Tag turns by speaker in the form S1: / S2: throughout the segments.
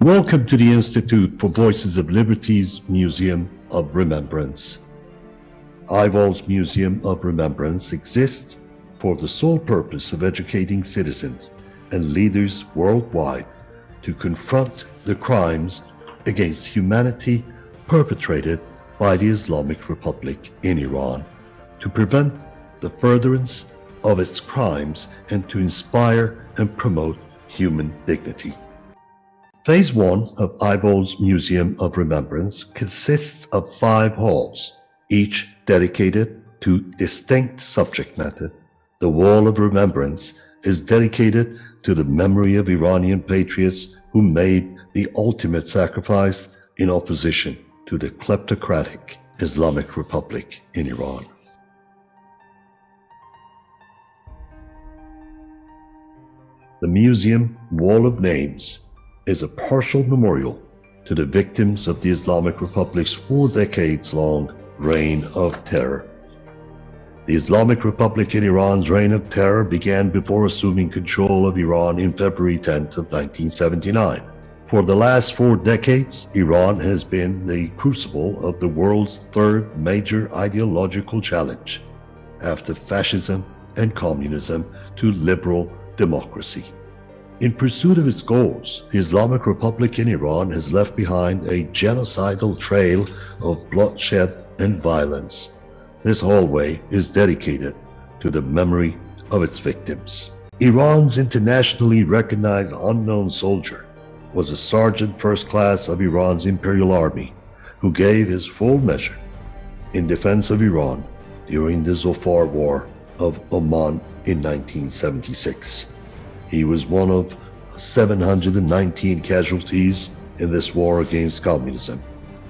S1: Welcome to the Institute for Voices of Liberty's Museum of Remembrance. iVOL's Museum of Remembrance exists for the sole purpose of educating citizens and leaders worldwide to confront the crimes against humanity perpetrated by the Islamic Republic in Iran, to prevent the furtherance of its crimes and to inspire and promote human dignity. Phase 1 of iVOL's Museum of Remembrance consists of 5 halls, each dedicated to distinct subject matter. The Wall of Remembrance is dedicated to the memory of Iranian patriots who made the ultimate sacrifice in opposition to the kleptocratic Islamic Republic in Iran. The Museum Wall of Names is a partial memorial to the victims of the Islamic Republic's 4 decades-long reign of terror. The Islamic Republic in Iran's reign of terror began before assuming control of Iran in February 10th of 1979. For the last 4 decades, Iran has been the crucible of the world's 3rd major ideological challenge, after fascism and communism, to liberal democracy. In pursuit of its goals, the Islamic Republic in Iran has left behind a genocidal trail of bloodshed and violence. This hallway is dedicated to the memory of its victims. Iran's internationally recognized unknown soldier was a sergeant first class of Iran's Imperial Army who gave his full measure in defense of Iran during the Zofar War of Oman in 1976. He was one of 719 casualties in this war against communism.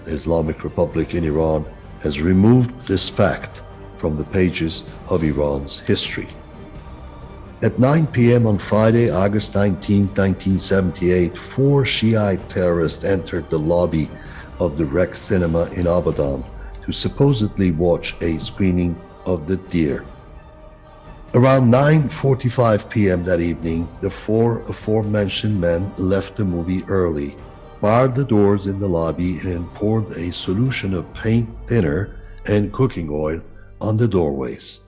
S1: The Islamic Republic in Iran has removed this fact from the pages of Iran's history. At 9 p.m. on Friday, August 19, 1978, 4 Shiite terrorists entered the lobby of the Rex Cinema in Abadan to supposedly watch a screening of The Deer. Around 9:45 p.m. that evening, the 4 aforementioned men left the movie early, barred the doors in the lobby, and poured a solution of paint thinner and cooking oil on the doorways.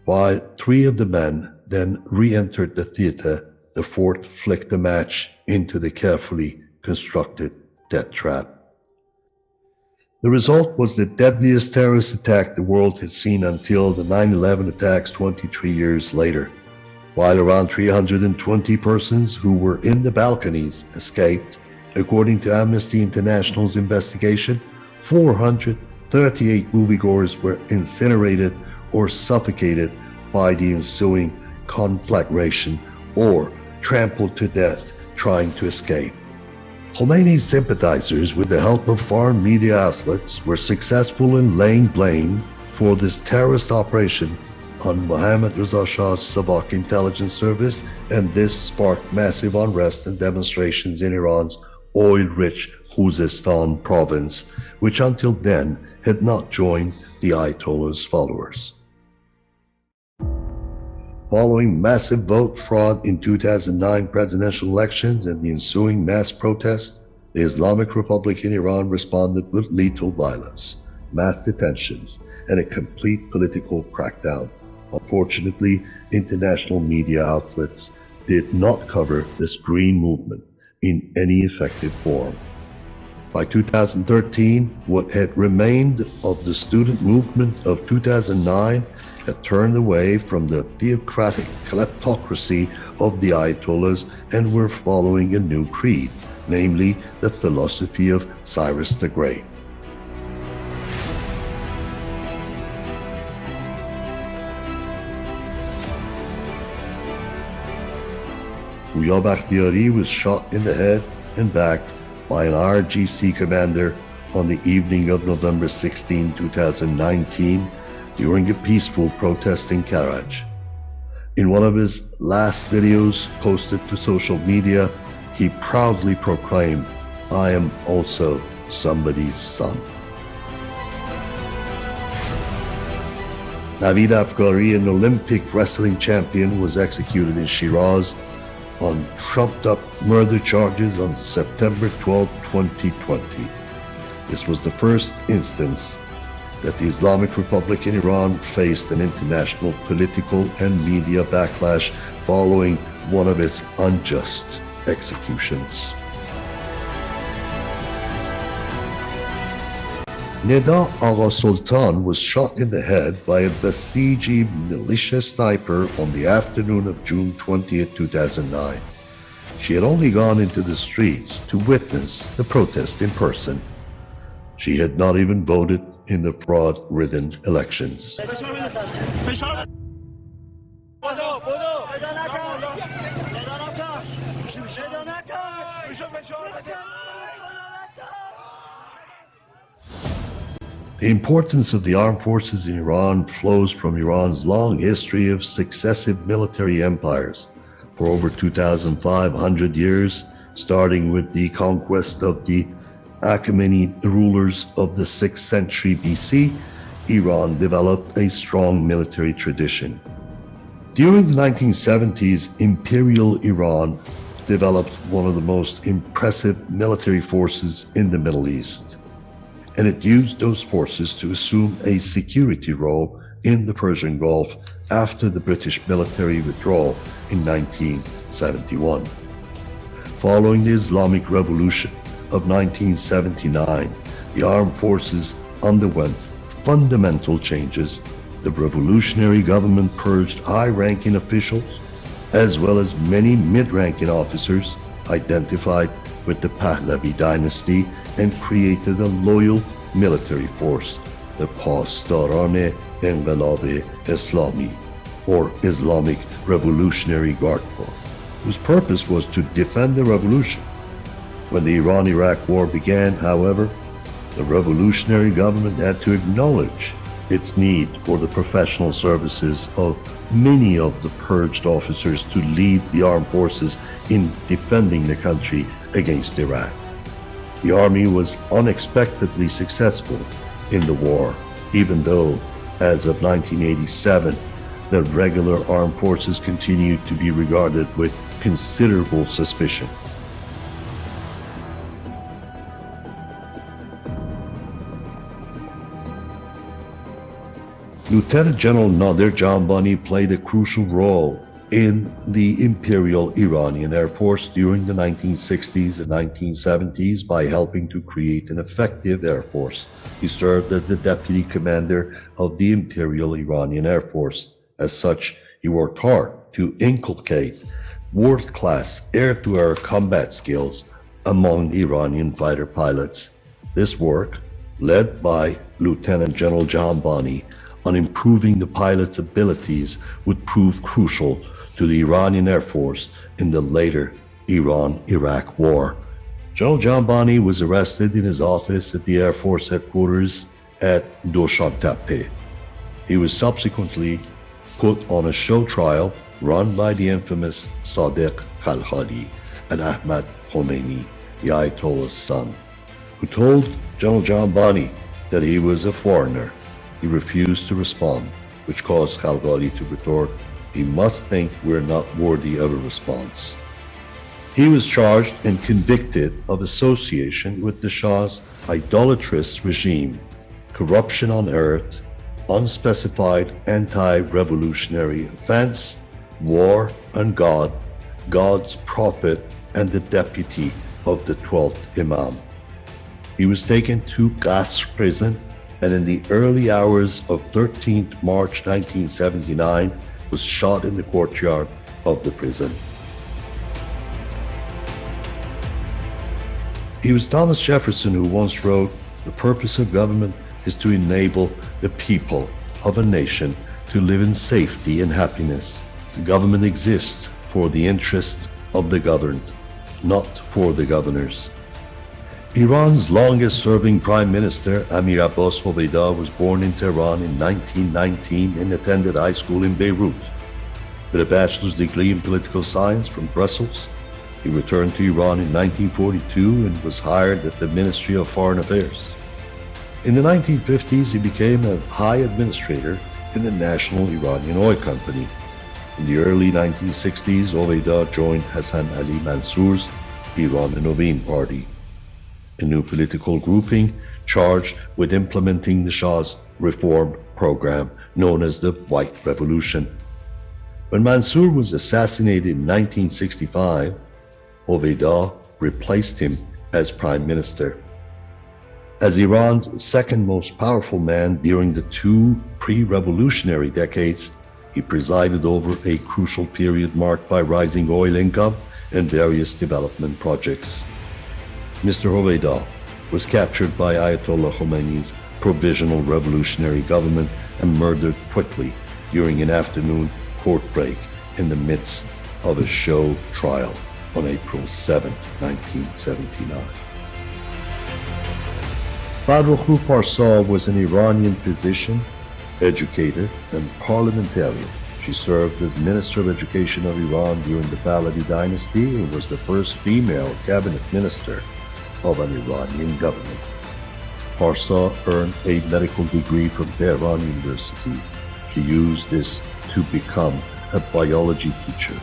S1: While 3 of the men then re-entered the theater, the 4th flicked a match into the carefully constructed death trap. The result was the deadliest terrorist attack the world had seen until the 9/11 attacks 23 years later. While around 320 persons who were in the balconies escaped, according to Amnesty International's investigation, 438 moviegoers were incinerated or suffocated by the ensuing conflagration or trampled to death trying to escape. Khomeini's sympathizers, with the help of foreign media outlets, were successful in laying blame for this terrorist operation on Mohammad Reza Shah's Savak intelligence service, and this sparked massive unrest and demonstrations in Iran's oil-rich Khuzestan province, which until then had not joined the Ayatollah's followers. Following massive vote fraud in 2009 presidential elections and the ensuing mass protests, the Islamic Republic in Iran responded with lethal violence, mass detentions, and a complete political crackdown. Unfortunately, international media outlets did not cover this green movement in any effective form. By 2013, what had remained of the student movement of 2009 had turned away from the theocratic kleptocracy of the Ayatollahs and were following a new creed, namely the philosophy of Cyrus the Great. Pouya Bakhtiari was shot in the head and back by an RGC commander on the evening of November 16, 2019, during a peaceful protest in Karaj. In one of his last videos posted to social media, he proudly proclaimed, "I am also somebody's son." Navid Afghari, an Olympic wrestling champion, was executed in Shiraz on trumped-up murder charges on September 12, 2020. This was the first instance that the Islamic Republic in Iran faced an international political and media backlash following one of its unjust executions. Neda Agha Sultan was shot in the head by a Basiji militia sniper on the afternoon of June 20, 2009. She had only gone into the streets to witness the protest in person. She had not even voted in the fraud-ridden elections. The importance of the armed forces in Iran flows from Iran's long history of successive military empires for over 2,500 years, starting with the conquest of the Achaemenid rulers of the 6th century BC. Iran developed a strong military tradition. During the 1970s, Imperial Iran developed one of the most impressive military forces in the Middle East, and it used those forces to assume a security role in the Persian Gulf after the British military withdrawal in 1971. Following the Islamic Revolution of 1979, the armed forces underwent fundamental changes. The revolutionary government purged high-ranking officials, as well as many mid-ranking officers identified with the Pahlavi dynasty, and created a loyal military force, the Pasdaran Enqilab Islami, or Islamic Revolutionary Guard Corps, whose purpose was to defend the revolution. When the Iran-Iraq War began, however, the revolutionary government had to acknowledge its need for the professional services of many of the purged officers to lead the armed forces in defending the country against Iraq. The army was unexpectedly successful in the war, even though, as of 1987, the regular armed forces continued to be regarded with considerable suspicion. Lieutenant General Nadir Janbani played a crucial role in the Imperial Iranian Air Force during the 1960s and 1970s by helping to create an effective air force. He served as the deputy commander of the Imperial Iranian Air Force. As such, he worked hard to inculcate world-class air-to-air combat skills among the Iranian fighter pilots. This work, led by Lieutenant General Janbani, on improving the pilots' abilities would prove crucial to the Iranian Air Force in the later Iran-Iraq War. General Janbani was arrested in his office at the Air Force headquarters at Doshantepe. He was subsequently put on a show trial run by the infamous Sadiq Khalkhali and Ahmad Khomeini, the Ayatollah's son, who told General Janbani that he was a foreigner. He refused to respond, which caused Khalkhali to retort, "He must think we're not worthy of a response." He was charged and convicted of association with the Shah's idolatrous regime, corruption on earth, unspecified anti-revolutionary offense, war on God, God's prophet, and the deputy of the 12th Imam. He was taken to Qasr prison, and in the early hours of 13th March 1979 was shot in the courtyard of the prison. It was Thomas Jefferson who once wrote, "The purpose of government is to enable the people of a nation to live in safety and happiness. The government exists for the interest of the governed, not for the governors." Iran's longest-serving Prime Minister, Amir Abbas Hoveyda, was born in Tehran in 1919 and attended high school in Beirut. With a bachelor's degree in political science from Brussels, he returned to Iran in 1942 and was hired at the Ministry of Foreign Affairs. In the 1950s, he became a high administrator in the National Iranian Oil Company. In the early 1960s, Hoveyda joined Hassan Ali Mansour's Iran Novin Party, a new political grouping charged with implementing the Shah's reform program known as the White Revolution. When Mansour was assassinated in 1965, Hoveyda replaced him as prime minister. As Iran's second most powerful man during the two pre-revolutionary decades, he presided over a crucial period marked by rising oil income and various development projects. Mr. Hoveyda was captured by Ayatollah Khomeini's provisional revolutionary government and murdered quickly during an afternoon court break in the midst of a show trial on April 7, 1979. Farrokh Parsa was an Iranian physician, educator, and parliamentarian. She served as Minister of Education of Iran during the Pahlavi dynasty and was the first female cabinet minister of an Iranian government. Parsa earned a medical degree from Tehran University. She used this to become a biology teacher.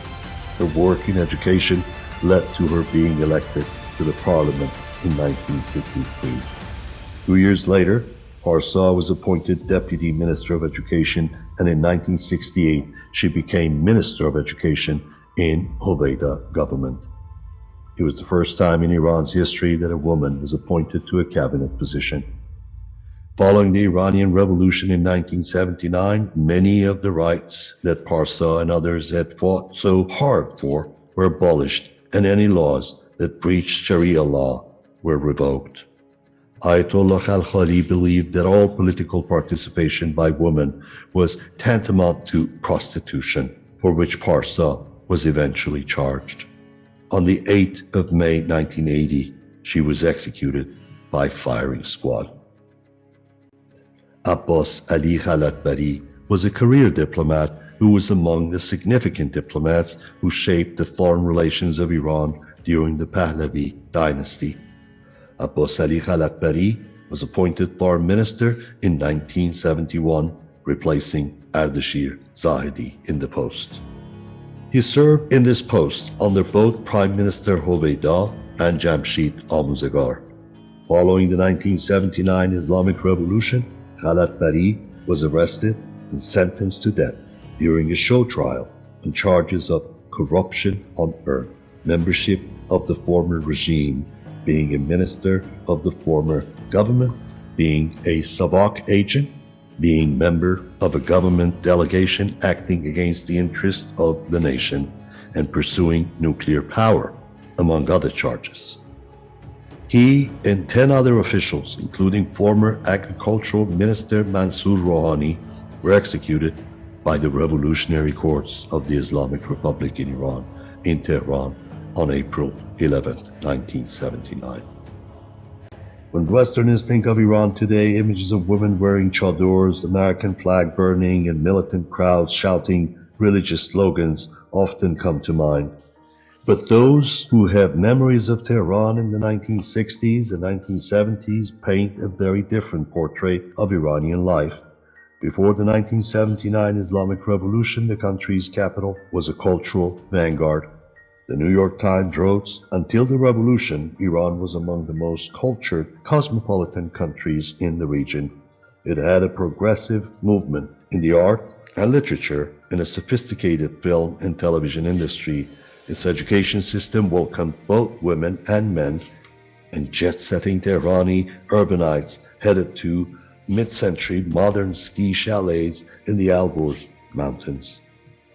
S1: Her work in education led to her being elected to the parliament in 1963. 2 years later, Parsa was appointed Deputy Minister of Education, and in 1968 she became Minister of Education in Hoveyda government. It was the first time in Iran's history that a woman was appointed to a cabinet position. Following the Iranian Revolution in 1979, many of the rights that Parsa and others had fought so hard for were abolished, and any laws that breached Sharia law were revoked. Ayatollah Khalkhali believed that all political participation by women was tantamount to prostitution, for which Parsa was eventually charged. On the 8th of May 1980, she was executed by firing squad. Abbas Ali Khalatbari was a career diplomat who was among the significant diplomats who shaped the foreign relations of Iran during the Pahlavi dynasty. Abbas Ali Khalatbari was appointed foreign minister in 1971, replacing Ardashir Zahedi in the post. He served in this post under both Prime Minister Hoveyda and Jamshid Amuzagar. Following the 1979 Islamic Revolution, Khalatbari was arrested and sentenced to death during a show trial on charges of corruption on earth, membership of the former regime, being a minister of the former government, being a Savak agent, being member of a government delegation acting against the interests of the nation, and pursuing nuclear power, among other charges. He and 10 other officials, including former Agricultural Minister Mansour Rouhani, were executed by the revolutionary courts of the Islamic Republic in Iran, in Tehran, on April 11, 1979. When Westerners think of Iran today, images of women wearing chadors, American flag burning, and militant crowds shouting religious slogans often come to mind. But those who have memories of Tehran in the 1960s and 1970s paint a very different portrait of Iranian life. Before the 1979 Islamic Revolution, the country's capital was a cultural vanguard. The New York Times wrote, "Until the revolution, Iran was among the most cultured, cosmopolitan countries in the region. It had a progressive movement in the art and literature and a sophisticated film and television industry. Its education system welcomed both women and men, and jet-setting Tehrani urbanites headed to mid-century modern ski chalets in the Alborz Mountains.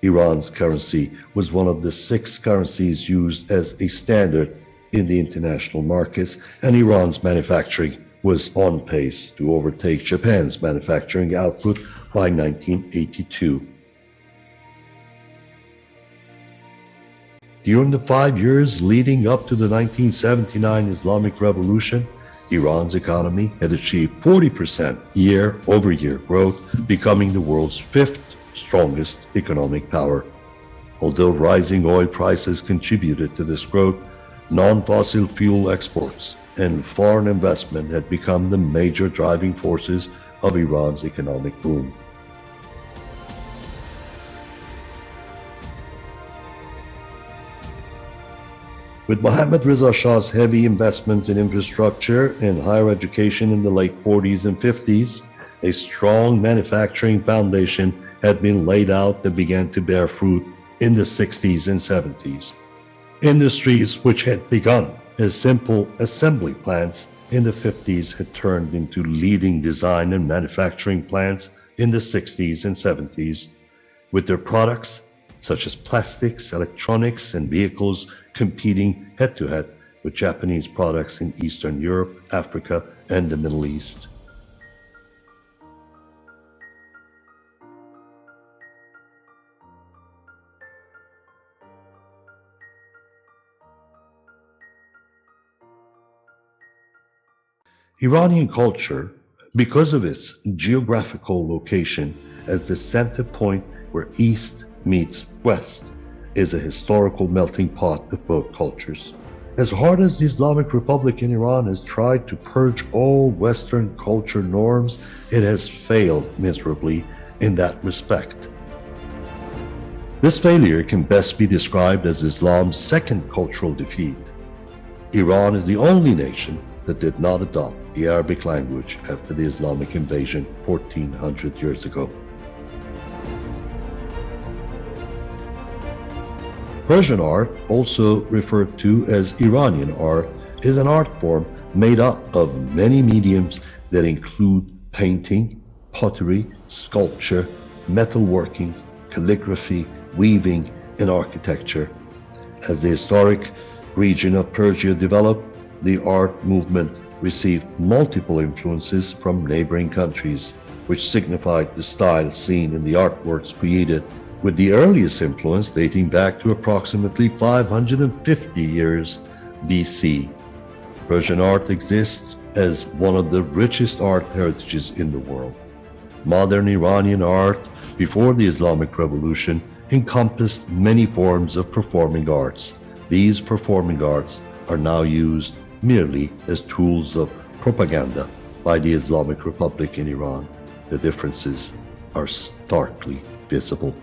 S1: Iran's currency was one of the 6 currencies used as a standard in the international markets, and Iran's manufacturing was on pace to overtake Japan's manufacturing output by 1982. During the 5 years leading up to the 1979 Islamic Revolution, Iran's economy had achieved 40% year-over-year growth, becoming the world's 5th strongest economic power. Although rising oil prices contributed to this growth, non-fossil fuel exports and foreign investment had become the major driving forces of Iran's economic boom. With Mohammad Reza Shah's heavy investments in infrastructure and higher education in the late 40s and 50s, a strong manufacturing foundation had been laid out that began to bear fruit in the 60s and 70s. Industries which had begun as simple assembly plants in the 50s had turned into leading design and manufacturing plants in the 60s and 70s, with their products such as plastics, electronics, and vehicles competing head-to-head with Japanese products in Eastern Europe, Africa, and the Middle East. Iranian culture, because of its geographical location as the center point where East meets West, is a historical melting pot of both cultures. As hard as the Islamic Republic in Iran has tried to purge all Western culture norms, it has failed miserably in that respect. This failure can best be described as Islam's second cultural defeat. Iran is the only nation that did not adopt the Arabic language after the Islamic invasion 1400 years ago. Persian art, also referred to as Iranian art, is an art form made up of many mediums that include painting, pottery, sculpture, metalworking, calligraphy, weaving, and architecture. As the historic region of Persia developed, the art movement received multiple influences from neighboring countries, which signified the style seen in the artworks created, with the earliest influence dating back to approximately 550 years BC. Persian art exists as one of the richest art heritages in the world. Modern Iranian art before the Islamic Revolution encompassed many forms of performing arts. These performing arts are now used merely as tools of propaganda by the Islamic Republic in Iran. The differences are starkly visible.